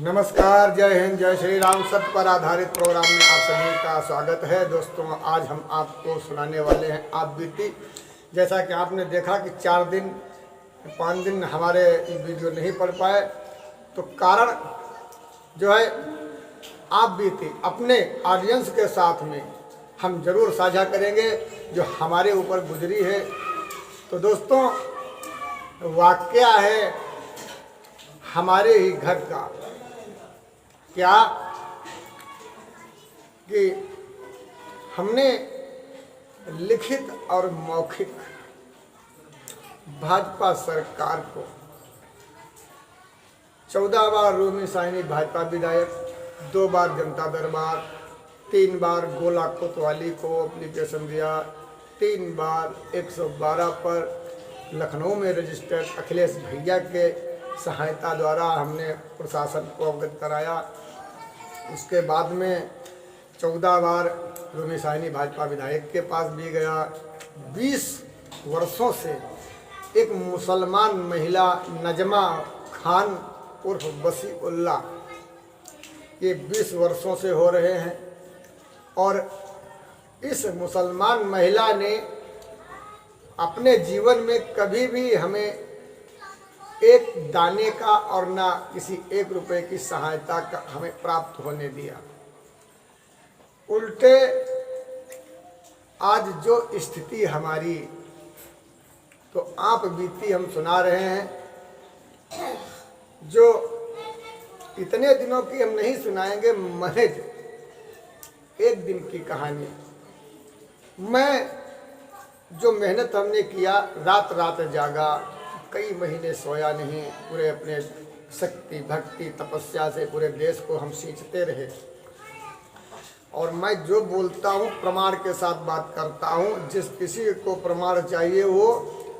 नमस्कार, जय हिंद, जय श्री राम। सत्य पर आधारित प्रोग्राम में आप सभी का स्वागत है। दोस्तों, आज हम आपको सुनाने वाले हैं आप बीती। जैसा कि आपने देखा कि 4-5 दिन हमारे वीडियो नहीं पढ़ पाए, तो कारण जो है आप बीती अपने ऑडियंस के साथ में हम जरूर साझा करेंगे जो हमारे ऊपर गुजरी है। तो दोस्तों, वाकया है हमारे ही घर का। क्या कि हमने लिखित और मौखिक भाजपा सरकार को 14 बार रोमी साहनी भाजपा विधायक, 2 बार जनता दरबार, 3 बार गोला कोतवाली को एप्लीकेशन दिया, 3 बार 112 पर लखनऊ में रजिस्टर्ड अखिलेश भैया के सहायता द्वारा हमने प्रशासन को अवगत कराया। उसके बाद में 14 बार रोमी साहनी भाजपा विधायक के पास भी गया। 20 वर्षों से एक मुसलमान महिला नजमा खान उर्फ वसीउल्लाह, ये 20 वर्षों से हो रहे हैं। और इस मुसलमान महिला ने अपने जीवन में कभी भी हमें एक दाने का और ना किसी 1 रुपए की सहायता का हमें प्राप्त होने दिया। उल्टे आज जो स्थिति हमारी, तो आप बीती हम सुना रहे हैं, जो इतने दिनों की हम नहीं सुनाएंगे, महज 1 दिन की कहानी। मैं जो मेहनत हमने किया, रात रात जागा, कई महीने सोया नहीं, पूरे अपने शक्ति भक्ति तपस्या से पूरे देश को हम सींचते रहे। और मैं जो बोलता हूँ प्रमाण के साथ बात करता हूँ। जिस किसी को प्रमाण चाहिए वो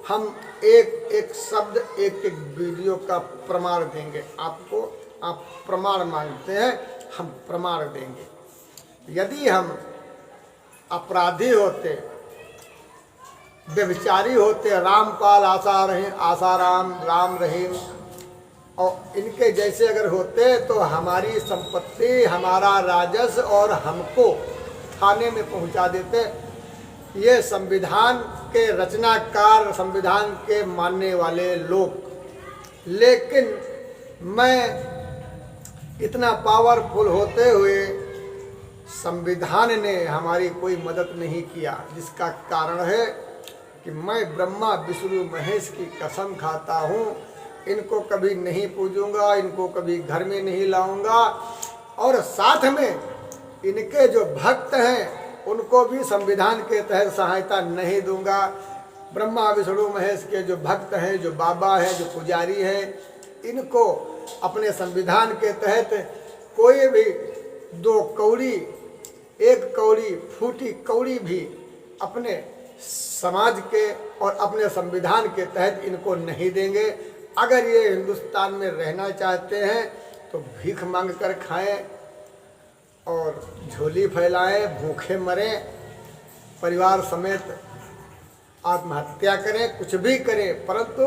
हम एक एक शब्द, एक एक वीडियो का प्रमाण देंगे आपको। आप प्रमाण मांगते हैं, हम प्रमाण देंगे। यदि हम अपराधी होते, व्यभिचारी होते, रामपाल आसाराम राम रहीम और इनके जैसे अगर होते, तो हमारी संपत्ति, हमारा राजस्व और हमको थाने में पहुंचा देते। ये संविधान के रचनाकार, संविधान के मानने वाले लोग। लेकिन मैं इतना पावरफुल होते हुए संविधान ने हमारी कोई मदद नहीं किया, जिसका कारण है कि मैं ब्रह्मा विष्णु महेश की कसम खाता हूँ, इनको कभी नहीं पूजूंगा, इनको कभी घर में नहीं लाऊंगा, और साथ में इनके जो भक्त हैं उनको भी संविधान के तहत सहायता नहीं दूंगा। ब्रह्मा विष्णु महेश के जो भक्त हैं, जो बाबा हैं, जो पुजारी हैं, इनको अपने संविधान के तहत कोई भी 2 कौड़ी, 1 कौड़ी, फूटी कौड़ी भी अपने समाज के और अपने संविधान के तहत इनको नहीं देंगे। अगर ये हिंदुस्तान में रहना चाहते हैं तो भीख मांग कर खाएं और झोली फैलाएं, भूखे मरें, परिवार समेत आत्महत्या करें, कुछ भी करें, परंतु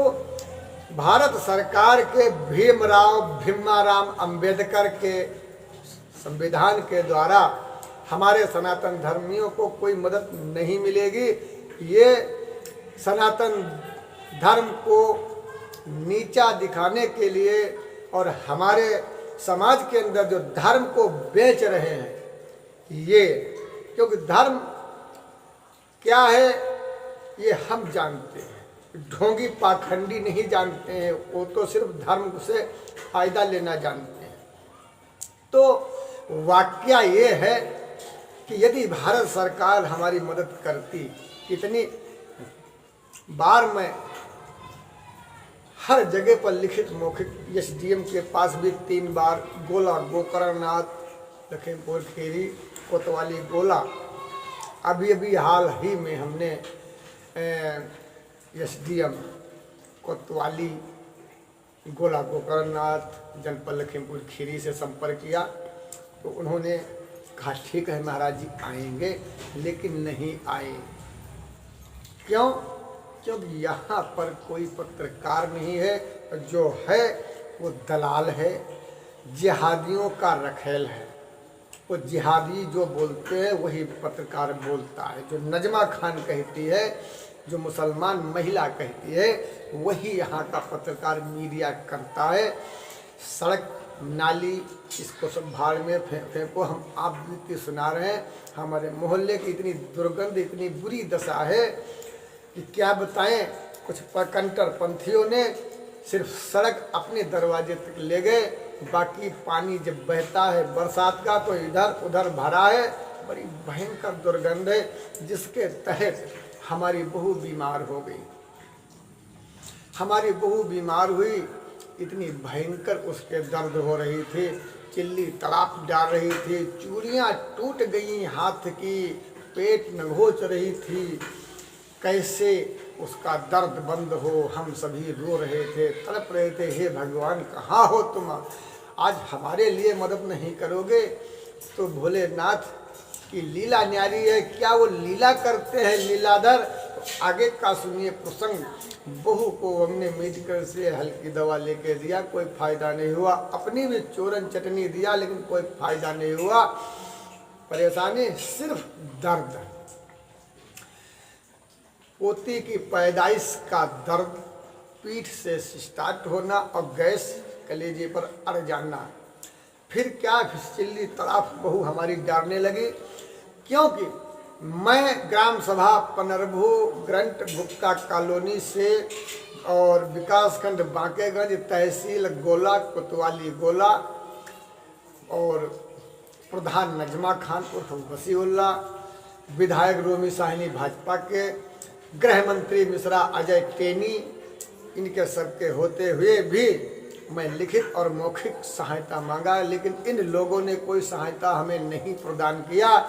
भारत सरकार के भीमाराम अंबेडकर के संविधान के द्वारा हमारे सनातन धर्मियों को कोई मदद नहीं मिलेगी। ये सनातन धर्म को नीचा दिखाने के लिए और हमारे समाज के अंदर जो धर्म को बेच रहे हैं, ये, क्योंकि धर्म क्या है ये हम जानते हैं, ढोंगी पाखंडी नहीं जानते हैं, वो तो सिर्फ धर्म से फायदा लेना जानते हैं। तो वाकया ये है कि यदि भारत सरकार हमारी मदद करती, इतनी बार मैं हर जगह पर लिखित मौखिक एसडीएम के पास भी 3 बार, गोला गोकर्णनाथ, लखीमपुर खीरी, कोतवाली गोला, अभी हाल ही में हमने एसडीएम कोतवाली, गोला गोकर्णनाथ, जनपद लखीमपुर खीरी से संपर्क किया, तो उन्होंने कहा ठीक है महाराज जी आएंगे, लेकिन नहीं आए। क्यों? क्योंकि यहाँ पर कोई पत्रकार नहीं है, जो है वो दलाल है, जिहादियों का रखेल है। वो जिहादी जो बोलते हैं वही पत्रकार बोलता है। जो नजमा खान कहती है, जो मुसलमान महिला कहती है, वही यहाँ का पत्रकार मीडिया करता है। सड़क नाली इसको सब भाड़ में फेंको। हम आप बीती सुना रहे हैं। हमारे मोहल्ले की इतनी दुर्गंध, इतनी बुरी दशा है कि क्या बताएं। कुछ कट्टरपंथियों ने सिर्फ सड़क अपने दरवाजे तक ले गए, बाकी पानी जब बहता है बरसात का तो इधर उधर भरा है। बड़ी भयंकर दुर्गंध है, जिसके तहत हमारी बहू बीमार हो गई। हमारी बहू बीमार हुई, इतनी भयंकर उसके दर्द हो रही थी, चिल्ली तड़ाप डाल रही थी, चूड़ियाँ टूट गई हाथ की, पेट नघोच रही थी। कैसे उसका दर्द बंद हो, हम सभी रो रहे थे, तड़प रहे थे। हे भगवान, कहाँ हो तुम? आज हमारे लिए मदद नहीं करोगे तो भोलेनाथ की लीला न्यारी है। क्या वो लीला करते हैं लीलाधर? तो आगे का सुनिए प्रसंग। बहू को हमने मेडिकल से हल्की दवा लेके दिया, कोई फायदा नहीं हुआ। अपनी भी चूरन चटनी दिया, लेकिन कोई फायदा नहीं हुआ। परेशानी सिर्फ दर्द। पोती की पैदाइश का दर्द, पीठ से स्टार्ट होना और गैस कलेजे पर अड़ जाना। फिर क्या चिल्ली तड़ाप बहू हमारी डालने लगी, क्योंकि मैं ग्राम सभा पनरभू ग्रंट गुप्ता कॉलोनी से और विकासखंड बांकेगंज, तहसील गोला, कोतवाली गोला, और प्रधान नजमा खान उर्फ वसीउल्ला, विधायक रोमी साहिनी भाजपा के, गृह मंत्री मिश्रा अजय टेनी, इनके सबके होते हुए भी मैं लिखित और मौखिक सहायता मांगा, लेकिन इन लोगों ने कोई सहायता हमें नहीं प्रदान किया।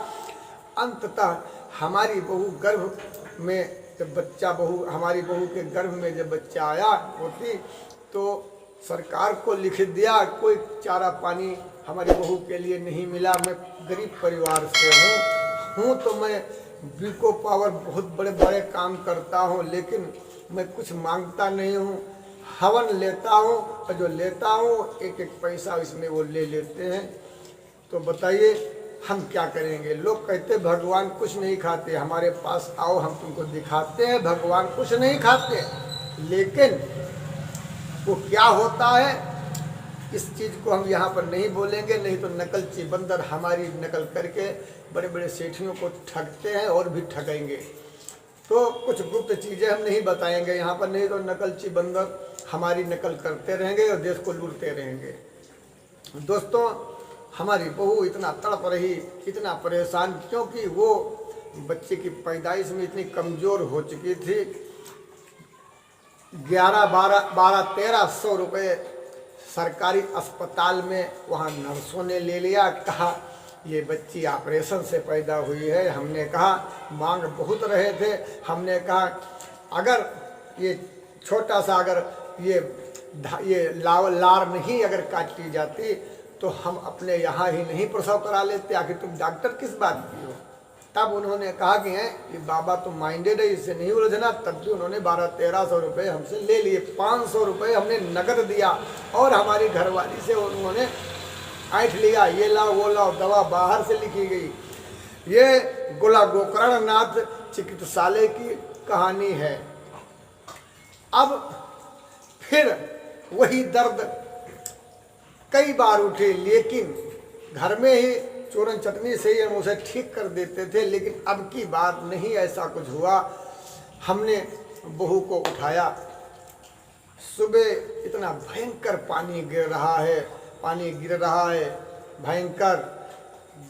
अंततः हमारी बहू गर्भ में जब बच्चा हमारी बहू के गर्भ में जब बच्चा आया होती तो सरकार को लिख दिया, कोई चारा पानी हमारी बहू के लिए नहीं मिला। मैं गरीब परिवार से हूँ तो मैं बीको पावर बहुत बड़े बड़े काम करता हूँ, लेकिन मैं कुछ मांगता नहीं हूँ। हवन लेता हूँ और जो लेता हूँ एक एक पैसा इसमें वो ले लेते हैं। तो बताइए हम क्या करेंगे? लोग कहते भगवान कुछ नहीं खाते, हमारे पास आओ हम तुमको दिखाते हैं भगवान कुछ नहीं खाते। लेकिन वो क्या होता है इस चीज़ को हम यहाँ पर नहीं बोलेंगे, नहीं तो नकलची बंदर हमारी नकल करके बड़े बड़े सेठियों को ठगते हैं और भी ठगेंगे। तो कुछ गुप्त चीज़ें हम नहीं बताएंगे यहाँ पर, नहीं तो नकलची बंदर हमारी नकल करते रहेंगे और देश को लूटते रहेंगे। दोस्तों, हमारी बहू इतना तड़प रही, इतना परेशान, क्योंकि वो बच्चे की पैदाइश में इतनी कमज़ोर हो चुकी थी। 1300 रुपये सरकारी अस्पताल में वहाँ नर्सों ने ले लिया। कहा ये बच्ची ऑपरेशन से पैदा हुई है। हमने कहा, मांग बहुत रहे थे, हमने कहा अगर ये छोटा सा अगर ये लार नहीं अगर काटी जाती तो हम अपने यहाँ ही नहीं प्रसव करा लेते, आखिर तुम डॉक्टर किस बात की हो। तब उन्होंने कहा कि हैं ये बाबा तो माइंडेड है, इससे नहीं उलझना। तब भी उन्होंने 1200-1300 रुपये हमसे ले लिए। 500 रुपये हमने नकद दिया और हमारी घरवाली से उन्होंने ऐंठ लिया, ये लाओ वो लाओ, दवा बाहर से लिखी गई। ये गोला गोकर्ण नाथ चिकित्सालय की कहानी है। अब फिर वही दर्द कई बार उठे, लेकिन घर में ही चूरन चटनी से ही हम उसे ठीक कर देते थे। लेकिन अब की बात नहीं, ऐसा कुछ हुआ। हमने बहू को उठाया, सुबह इतना भयंकर पानी गिर रहा है भयंकर।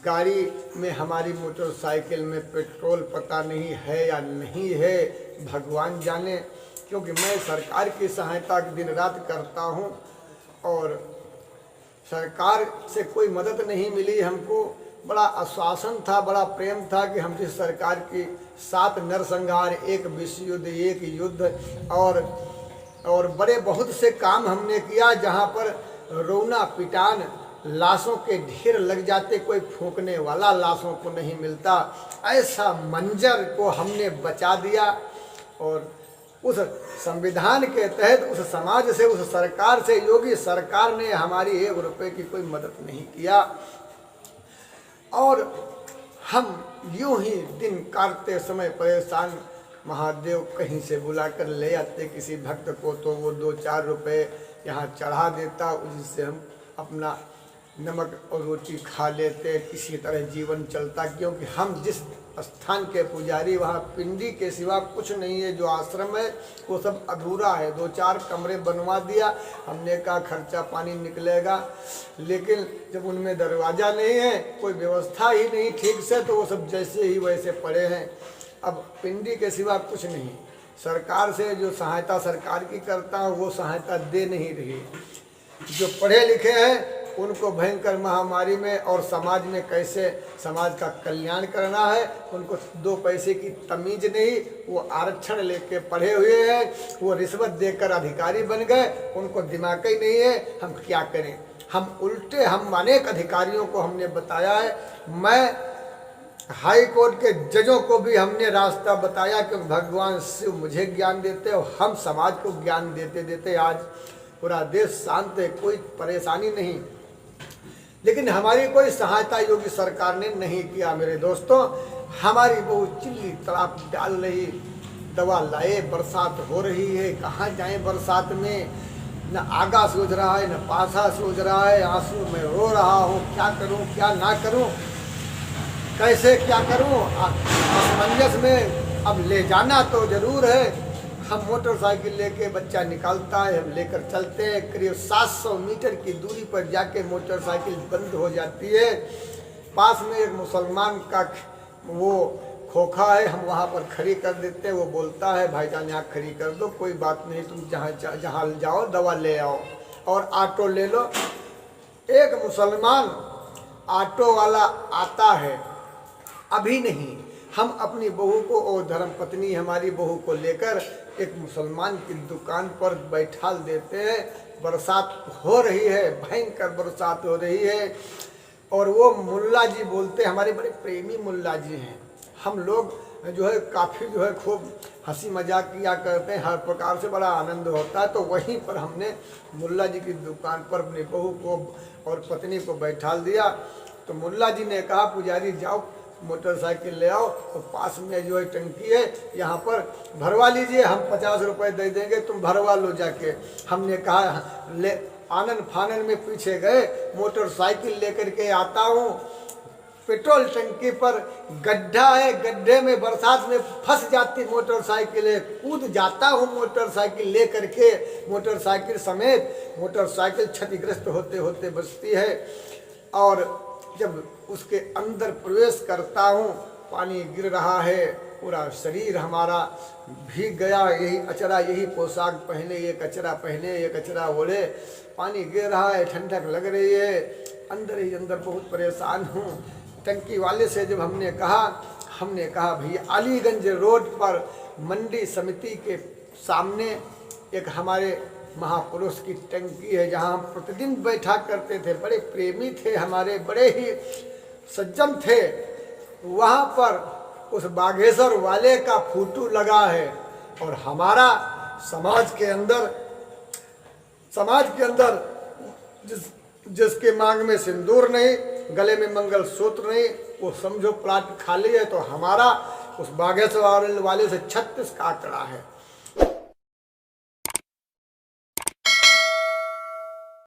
गाड़ी में हमारी मोटरसाइकिल में पेट्रोल पता नहीं है या नहीं है, भगवान जाने, क्योंकि मैं सरकार की सहायता दिन रात करता हूँ और सरकार से कोई मदद नहीं मिली हमको। बड़ा आश्वासन था, बड़ा प्रेम था कि हम जिस सरकार की 7 नरसंहार, 1 विश्व युद्ध, 1 युद्ध और बड़े बहुत से काम हमने किया, जहाँ पर रोना पिटान लाशों के ढेर लग जाते, कोई फूंकने वाला लाशों को नहीं मिलता। ऐसा मंजर को हमने बचा दिया और उस संविधान के तहत उस समाज से, उस सरकार से, योगी सरकार ने हमारी 1 रुपए की कोई मदद नहीं किया। और हम यूं ही दिन काटते समय परेशान, महादेव कहीं से बुलाकर ले आते किसी भक्त को, तो वो 2-4 रुपए यहाँ चढ़ा देता, उससे हम अपना नमक और रोटी खा लेते, किसी तरह जीवन चलता। क्योंकि हम जिस स्थान के पुजारी, वहाँ पिंडी के सिवा कुछ नहीं है। जो आश्रम है वो सब अधूरा है। 2-4 कमरे बनवा दिया, हमने कहा खर्चा पानी निकलेगा, लेकिन जब उनमें दरवाज़ा नहीं है, कोई व्यवस्था ही नहीं ठीक से, तो वो सब जैसे ही वैसे पड़े हैं। अब पिंडी के सिवा कुछ नहीं। सरकार से जो सहायता सरकार की करता है वो सहायता दे नहीं रही। जो पढ़े लिखे हैं उनको भयंकर महामारी में और समाज में कैसे समाज का कल्याण करना है, उनको 2 पैसे की तमीज नहीं। वो आरक्षण लेके पढ़े हुए हैं, वो रिश्वत देकर अधिकारी बन गए, उनको दिमाग ही नहीं है। हम क्या करें? हम उल्टे, हम अनेक अधिकारियों को हमने बताया है। मैं हाई कोर्ट के जजों को भी हमने रास्ता बताया, क्योंकि भगवान शिव मुझे ज्ञान देते और हम समाज को ज्ञान देते देते आज पूरा देश शांत है, कोई परेशानी नहीं। लेकिन हमारी कोई सहायता योगी सरकार ने नहीं किया। मेरे दोस्तों, हमारी बहू चिल्ली तड़ाप डाल रही, दवा लाए, बरसात हो रही है, कहाँ जाए बरसात में, न आगा सोच रहा है न पाछा सोच रहा है। आंसू में रो रहा हूँ, क्या करूँ क्या ना करूँ, कैसे क्या करूँ, असमंजस में। अब ले जाना तो जरूर है। हम मोटरसाइकिल लेके, बच्चा निकालता है, हम लेकर चलते हैं। करीब 700 मीटर की दूरी पर जाके मोटरसाइकिल बंद हो जाती है। पास में एक मुसलमान का वो खोखा है, हम वहाँ पर खड़ी कर देते हैं। वो बोलता है भाईजान यहाँ खड़ी कर दो, कोई बात नहीं, तुम जहाँ जाओ दवा ले आओ और ऑटो ले लो। एक मुसलमान ऑटो वाला आता है, अभी नहीं, हम अपनी बहू को और धर्मपत्नी हमारी बहू को लेकर एक मुसलमान की दुकान पर बैठा देते हैं। बरसात हो रही है, भयंकर बरसात हो रही है। और वो मुल्ला जी बोलते, हमारे बड़े प्रेमी मुल्ला जी हैं। हम लोग जो है काफ़ी जो है खूब हंसी मजाक किया करते हैं, हर प्रकार से बड़ा आनंद होता है। तो वहीं पर हमने मुल्ला जी की दुकान पर अपनी बहू को और पत्नी को बैठा दिया। तो मुल्ला जी ने कहा पुजारी जाओ मोटरसाइकिल ले आओ, तो पास में जो है टंकी है, यहाँ पर भरवा लीजिए, हम 50 रुपए दे देंगे, तुम भरवा लो जाके। हमने कहा ले, आनन फानन में पीछे गए, मोटरसाइकिल लेकर के आता हूँ, पेट्रोल टंकी पर गड्ढा है, गड्ढे में बरसात में फंस जाती मोटरसाइकिल है। कूद जाता हूँ मोटरसाइकिल लेकर के, मोटरसाइकिल समेत मोटरसाइकिल क्षतिग्रस्त होते होते बचती है। और जब उसके अंदर प्रवेश करता हूँ, पानी गिर रहा है, पूरा शरीर हमारा भीग गया। यही अचरा, यही पोशाक पहने, ये कचरा पहने, ये कचरा ओढ़े, पानी गिर रहा है, ठंडक लग रही है, अंदर ही अंदर बहुत परेशान हूँ। टंकी वाले से जब हमने कहा भैया अलीगंज रोड पर मंडी समिति के सामने एक हमारे महापुरुष की टंकी है, जहाँ हम प्रतिदिन बैठा करते थे। बड़े प्रेमी थे हमारे, बड़े ही सज्जन थे। वहाँ पर उस बागेश्वर वाले का फोटो लगा है। और हमारा समाज के अंदर जिसके मांग में सिंदूर नहीं, गले में मंगलसूत्र नहीं, वो समझो प्लाट खाली है। तो हमारा उस बागेश्वर वाले से 36 का आंकड़ा है।